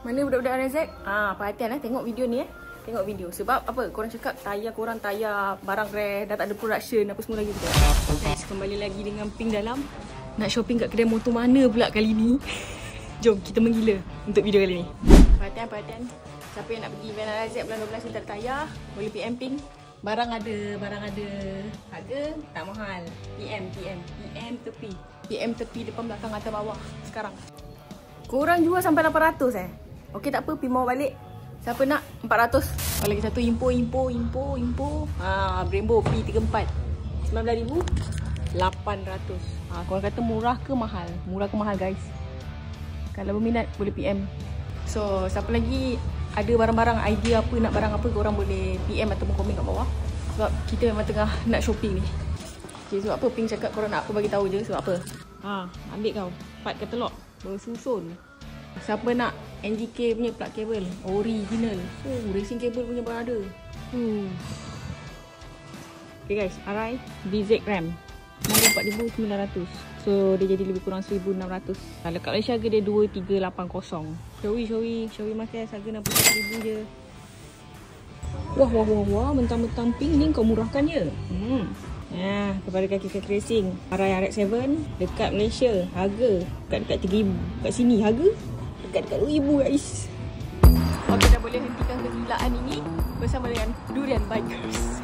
Mana budak-budak RZ? Perhatian tengok video ni Tengok video. Sebab apa? Korang cakap korang tayar barang rare, dah tak ada production apa semua lagi. Guys, kembali lagi dengan Pink dalam nak shopping kat kedai motor mana pula kali ni. Jom kita menggila untuk video kali ni. Perhatian. Siapa yang nak pergi event RZ bulan 12 ni tak tayar, boleh PM Pink. Barang ada. Harga tak mahal. PM tepi. PM tepi depan, belakang, atas, bawah. Sekarang korang jual sampai 800 Okey tak apa, Pink bawa balik. Siapa nak 400. Lagi satu info. Brembo P34 19,800. Korang kata murah ke mahal? Murah ke mahal guys? Kalau berminat boleh PM. So siapa lagi ada barang-barang, idea apa, nak barang apa, korang boleh PM ataupun komen kat bawah. Sebab kita memang tengah nak shopping ni. Okay, sebab apa Pink cakap korang nak apa bagi tahu je. Sebab apa? Ambil kau part katalog bersusun. Siapa nak NGK punya plug cable original, racing cable punya pun ada. Okay guys, RI VZ RAM 64,900. So dia jadi lebih kurang 1,600. Kalau kat Malaysia harga dia 2,380. Shall we makan harga 60,000 je. Wah, mentang-mentang Pink ni kau murahkan je. Kepada kaki-kaki racing RI RX7 dekat Malaysia harga dekat 3,000. Kat sini harga dekat 2,000 guys. Okay, dah boleh hentikan kegilaan ini bersama dengan Durian Bikers.